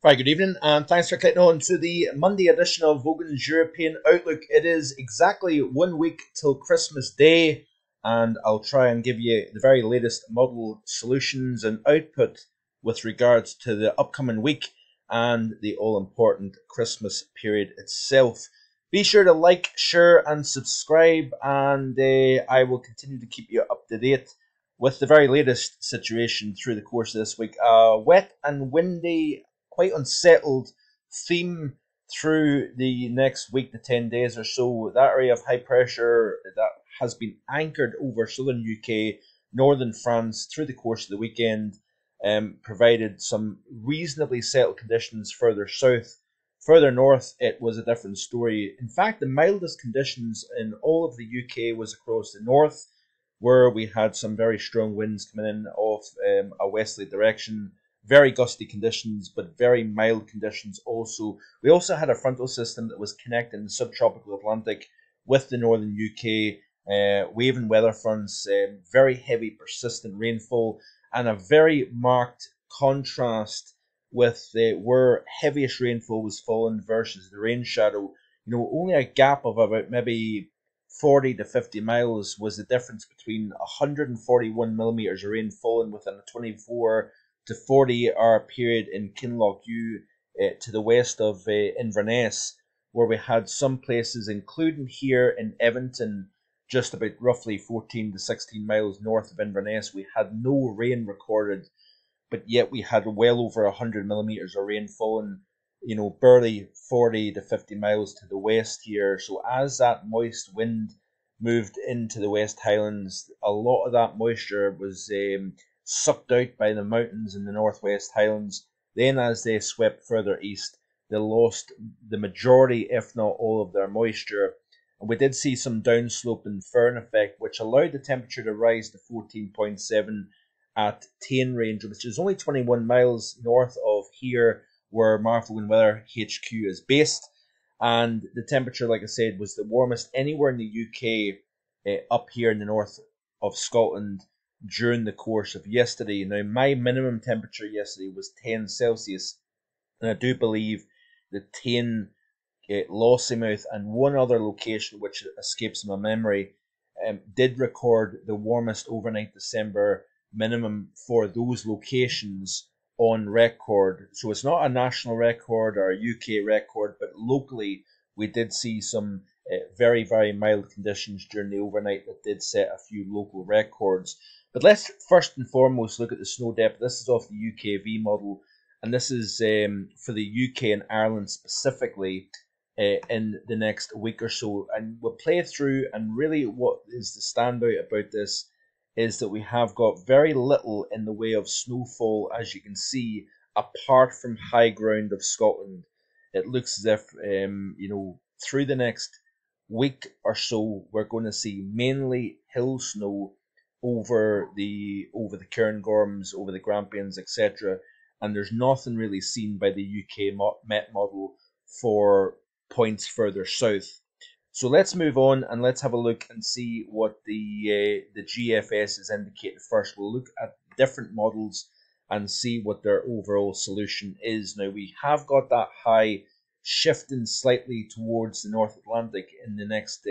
Very good evening, and thanks for clicking on to the Monday edition of Vogan's European Outlook. It is exactly 1 week till Christmas Day, and I'll try and give you the very latest model solutions and output with regards to the upcoming week and the all-important Christmas period itself. Be sure to like, share, and subscribe, and I will continue to keep you up to date with the very latest situation through the course of this week. Wet and windy, quite unsettled theme through the next week to 10 days or so. That area of high pressure that has been anchored over southern UK, northern France through the course of the weekend provided some reasonably settled conditions further south. Further north, it was a different story. In fact, the mildest conditions in all of the UK was across the north, where we had some very strong winds coming in off a westerly direction. Very gusty conditions, but very mild conditions also. We also had a frontal system that was connecting the subtropical Atlantic with the northern UK, waving weather fronts, very heavy persistent rainfall, and a very marked contrast with where heaviest rainfall was falling versus the rain shadow. Only a gap of about maybe 40 to 50 miles was the difference between 141 millimeters of rain falling within a 24 to 48-hour period in Kinloch to the west of Inverness, where we had some places, including here in Edmonton, just about roughly 14 to 16 miles north of Inverness. We had no rain recorded, but yet we had well over 100 millimeters of rain falling, barely 40 to 50 miles to the west here. So as that moist wind moved into the West Highlands, a lot of that moisture was sucked out by the mountains in the Northwest Highlands. Then as they swept further east, they lost the majority, if not all, of their moisture. And we did see some downslope and firn effect, which allowed the temperature to rise to 14.7 at Tain Range, which is only 21 miles north of here, where Marflogan Weather HQ is based. And the temperature, like I said, was the warmest anywhere in the UK up here in the north of Scotland during the course of yesterday. Now, my minimum temperature yesterday was 10 Celsius, and I do believe that Tain, Lossiemouth, and one other location which escapes my memory did record the warmest overnight December minimum for those locations on record. So it's not a national record or a UK record, but locally we did see some very, very mild conditions during the overnight that did set a few local records. But let's first and foremost look at the snow depth. This is off the UKV model, and this is for the UK and Ireland specifically in the next week or so. And we'll play through, and really what is the standout about this is that we have got very little in the way of snowfall, as you can see, apart from high ground of Scotland. It looks as if, through the next week or so, we're going to see mainly hill snow over the Cairngorms, over the Grampians, etc. And there's nothing really seen by the UK Met model for points further south. So let's move on and let's have a look and see what the GFS is indicating first. We'll look at different models and see what their overall solution is. Now, we have got that high shifting slightly towards the North Atlantic in the next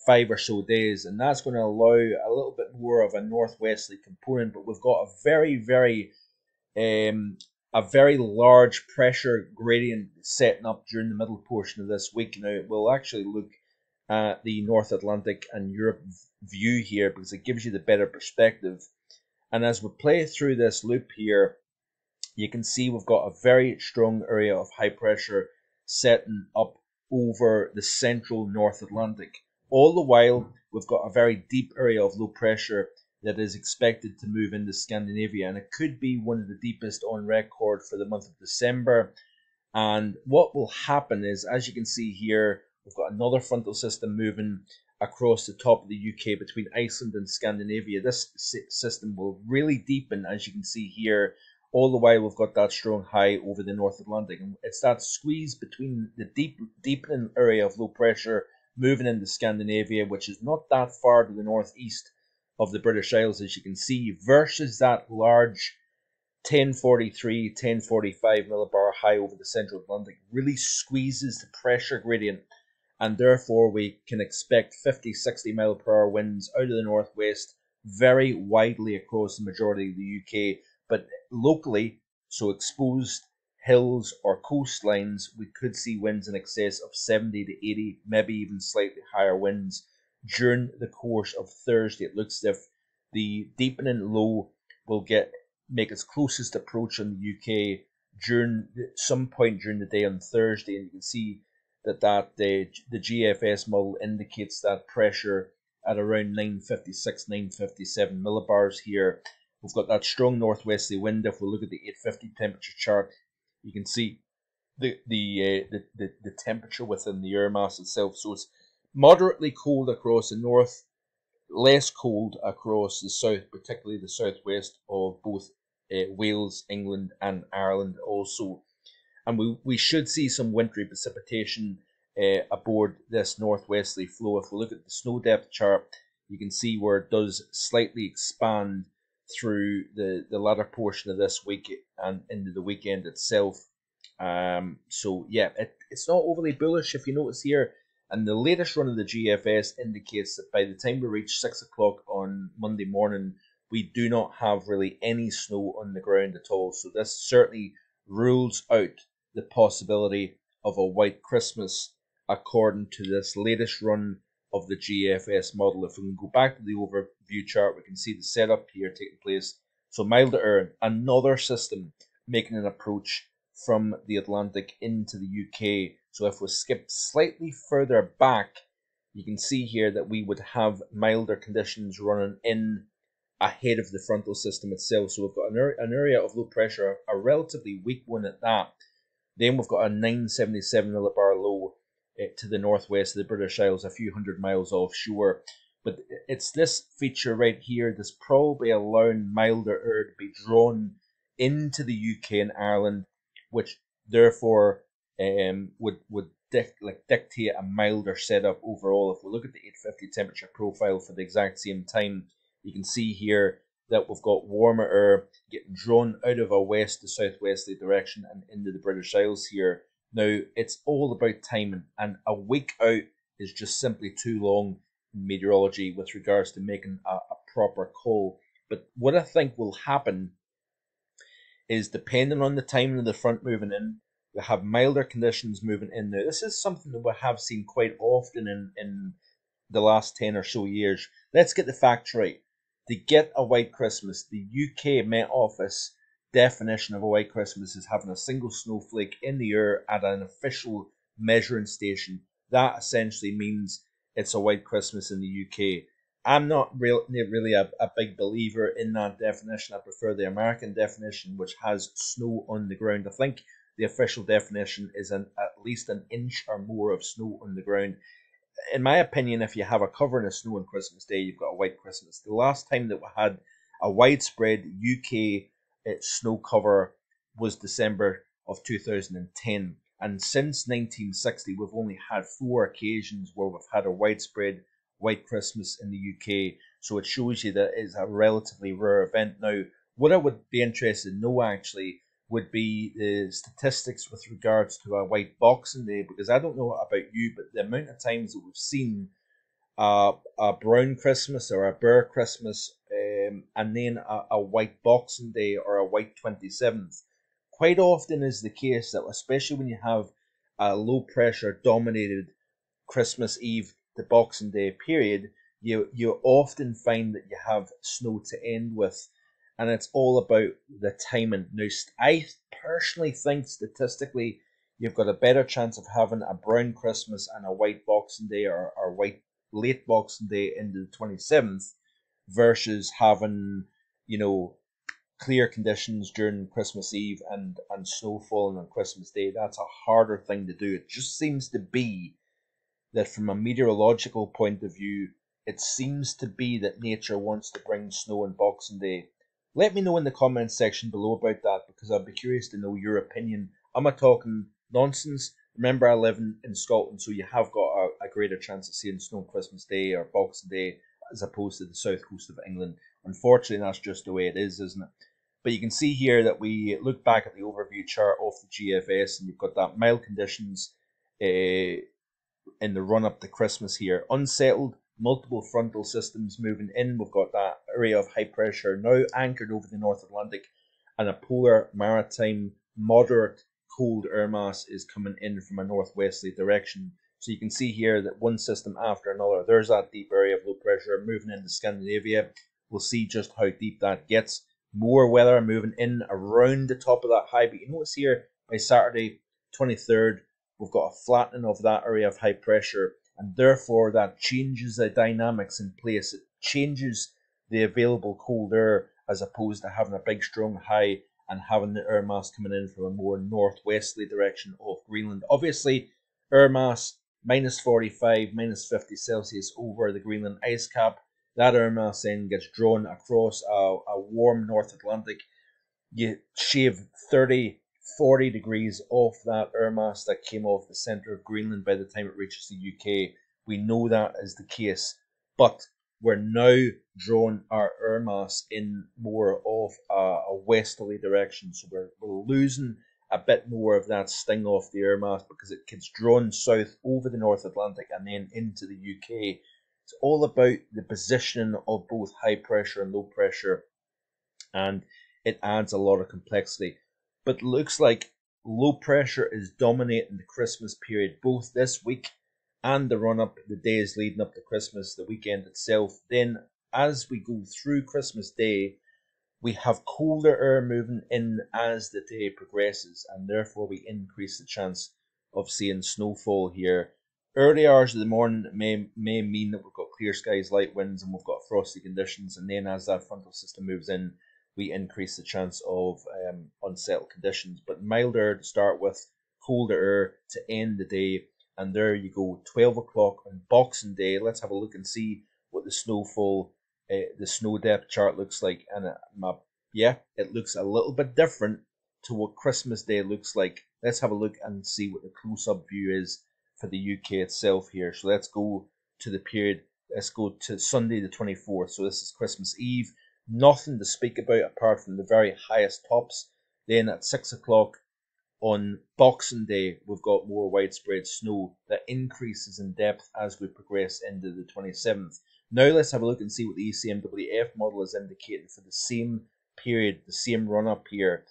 5 or so days, and that's going to allow a little bit more of a northwesterly component, but we've got a very large pressure gradient setting up during the middle portion of this week. Now, we'll actually look at the North Atlantic and Europe view here because it gives you the better perspective. And as we play through this loop here, you can see we've got a very strong area of high pressure setting up over the central North Atlantic. All the while, we've got a very deep area of low pressure that is expected to move into Scandinavia, and it could be one of the deepest on record for the month of December. And what will happen is, as you can see here, we've got another frontal system moving across the top of the UK between Iceland and Scandinavia. This system will really deepen, as you can see here. All the while, we've got that strong high over the North Atlantic, and it's that squeeze between the deepening area of low pressure moving into Scandinavia, which is not that far to the northeast of the British Isles, as you can see, versus that large 1043, 1045 millibar high over the central Atlantic really squeezes the pressure gradient, and therefore we can expect 50, 60 mile per hour winds out of the northwest very widely across the majority of the UK. But locally, so exposed hills or coastlines, we could see winds in excess of 70 to 80, maybe even slightly higher winds during the course of Thursday. It looks as if the deepening low will make its closest approach on the UK during some point during the day on Thursday, and you can see that the GFS model indicates that pressure at around 956, 957 millibars here. We've got that strong northwesterly wind. If we look at the 850 temperature chart, you can see the temperature within the air mass itself. So it's moderately cold across the north, less cold across the south, particularly the southwest of both Wales, England, and Ireland also. And we should see some wintry precipitation aboard this northwesterly flow. If we look at the snow depth chart, you can see where it does slightly expand through the latter portion of this week and into the weekend itself. So yeah, it's not overly bullish if you notice here. And the latest run of the GFS indicates that by the time we reach 6 o'clock on Monday morning, we do not have really any snow on the ground at all. So this certainly rules out the possibility of a white Christmas according to this latest run of the GFS model. If we can go back to the overview chart, we can see the setup here taking place. So milder air, another system making an approach from the Atlantic into the UK. So if we skip slightly further back, you can see here that we would have milder conditions running in ahead of the frontal system itself. So we've got an area of low pressure, a relatively weak one at that. Then we've got a 977 millibar low to the northwest of the British Isles, a few hundred miles offshore. But it's this feature right here that's probably allowing milder air to be drawn into the UK and Ireland, which therefore would dictate a milder setup overall. If we look at the 850 temperature profile for the exact same time, you can see here that we've got warmer air getting drawn out of a west to southwesterly direction and into the British Isles here. Now, it's all about timing, and a week out is just simply too long in meteorology with regards to making a proper call. But what I think will happen is, depending on the timing of the front moving in, we have milder conditions moving in. Now, this is something that we have seen quite often in the last 10 or so years. Let's get the facts right. To get a white Christmas, the UK Met Office definition of a white Christmas is having a single snowflake in the air at an official measuring station. That essentially means it's a white Christmas in the UK. I'm not really a big believer in that definition. I prefer the American definition, which has snow on the ground. I think the official definition is at least an inch or more of snow on the ground. In my opinion, if you have a covering of snow on Christmas Day, you've got a white Christmas. The last time that we had a widespread UK snow cover was December of 2010. And since 1960, we've only had 4 occasions where we've had a widespread white Christmas in the UK. So it shows you that it's a relatively rare event. Now, what I would be interested in know actually would be the statistics with regards to a white Boxing Day, because I don't know about you, but the amount of times that we've seen a brown Christmas or a bare Christmas and then a white Boxing Day or a white 27th, quite often is the case that, especially when you have a low pressure dominated Christmas Eve to Boxing Day period, you often find that you have snow to end with. And it's all about the timing. Now, I personally think statistically you've got a better chance of having a brown Christmas and a white Boxing Day or white late Boxing Day into the 27th versus having, clear conditions during Christmas Eve and snow falling on Christmas Day. That's a harder thing to do. It just seems to be that from a meteorological point of view, it seems to be that nature wants to bring snow on Boxing Day. Let me know in the comments section below about that, because I'd be curious to know your opinion. Am I talking nonsense? Remember, I live in Scotland, so you have got a greater chance of seeing snow on Christmas Day or Boxing Day as opposed to the south coast of England. Unfortunately, that's just the way it is, isn't it? But you can see here that we look back at the overview chart of the GFS, and you've got that mild conditions in the run up to Christmas here. Unsettled, multiple frontal systems moving in. We've got that area of high pressure now anchored over the North Atlantic, and a polar maritime moderate cold air mass is coming in from a northwesterly direction. So you can see here that one system after another, there's that deep area of low pressure moving into Scandinavia. We'll see just how deep that gets. More weather moving in around the top of that high, but you notice here by Saturday 23rd, we've got a flattening of that area of high pressure, and therefore that changes the dynamics in place. It changes the available cold air as opposed to having a big strong high and having the air mass coming in from a more northwesterly direction of Greenland. Obviously, air mass minus 45, minus 50 Celsius over the Greenland ice cap. That air mass then gets drawn across a warm North Atlantic. You shave 30, 40 degrees off that air mass that came off the centre of Greenland by the time it reaches the UK. We know that is the case, but we're now drawing our air mass in more of a westerly direction, so we're losing a bit more of that sting off the air mass because it gets drawn south over the North Atlantic and then into the UK. It's all about the positioning of both high pressure and low pressure, and it adds a lot of complexity. But it looks like low pressure is dominating the Christmas period, both this week and the run-up, the days leading up to Christmas, the weekend itself. Then, as we go through Christmas Day, we have colder air moving in as the day progresses, and therefore we increase the chance of seeing snowfall here. Early hours of the morning may mean that we've got clear skies, light winds, and we've got frosty conditions, and then as that frontal system moves in, we increase the chance of unsettled conditions. But milder to start with, colder air to end the day, and there you go, 12 o'clock on Boxing Day. Let's have a look and see what the snowfall, the snow depth chart looks like. And it looks a little bit different to what Christmas Day looks like. Let's have a look and see what the close-up view is for the UK itself here. So let's go to the period. Let's go to Sunday the 24th. So this is Christmas Eve. Nothing to speak about apart from the very highest tops. Then at 6 o'clock on Boxing Day, we've got more widespread snow that increases in depth as we progress into the 27th. Now let's have a look and see what the ECMWF model is indicating for the same period, the same run-up here.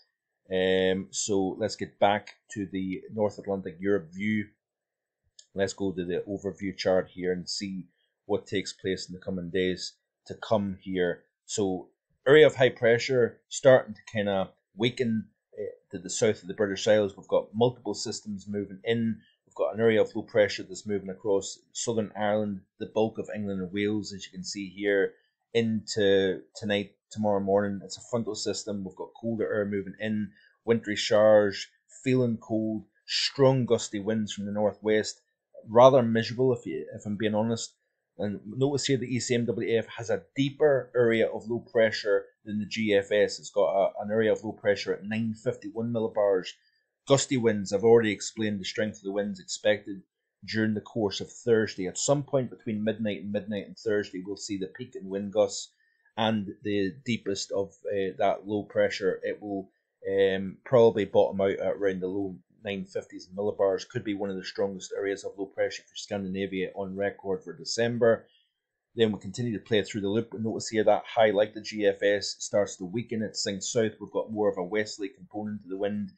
So let's get back to the North Atlantic Europe view. Let's go to the overview chart here and see what takes place in the coming days to come here. So area of high pressure starting to kind of weaken to the south of the British Isles. We've got multiple systems moving in. We've got an area of low pressure that's moving across Southern Ireland, the bulk of England and Wales, as you can see here, into tonight, tomorrow morning. It's a frontal system. We've got colder air moving in, wintry showers, feeling cold, strong gusty winds from the northwest. Rather miserable if I'm being honest. And notice here the ECMWF has a deeper area of low pressure than the GFS. It's got an area of low pressure at 951 millibars. Gusty winds, I've already explained the strength of the winds expected during the course of Thursday. At some point between midnight and Thursday, we'll see the peak in wind gusts and the deepest of that low pressure. It will probably bottom out at around the low 950s and millibars. Could be one of the strongest areas of low pressure for Scandinavia on record for December. Then we continue to play through the loop. Notice here that high, like the GFS, starts to weaken. It sinks south. We've got more of a westerly component to the wind.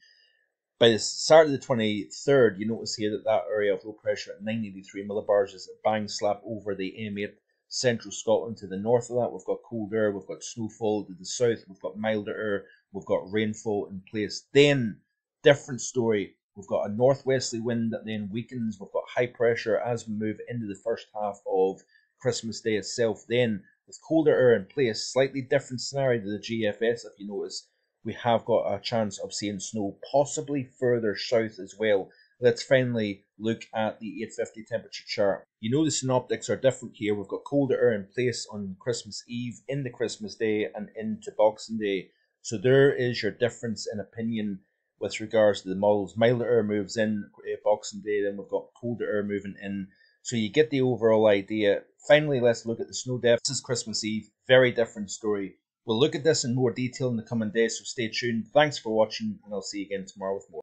By the start of the 23rd, you notice here that area of low pressure at 983 millibars is bang slap over the M8 central Scotland. To the north of that, we've got cold air, we've got snowfall. To the south, we've got milder air, we've got rainfall in place. Then, different story. We've got a northwesterly wind that then weakens. We've got high pressure as we move into the first half of Christmas Day itself. Then, with colder air in place, slightly different scenario to the GFS, if you notice. We have got a chance of seeing snow possibly further south as well. Let's finally look at the 850 temperature chart. You know the synoptics are different here. We've got colder air in place on Christmas Eve, into Christmas Day, and into Boxing Day. So there is your difference in opinion with regards to the models. Milder air moves in Boxing Day, then we've got colder air moving in. So you get the overall idea. Finally, let's look at the snow depth. This is Christmas Eve. Very different story. We'll look at this in more detail in the coming days, so stay tuned. Thanks for watching, and I'll see you again tomorrow with more.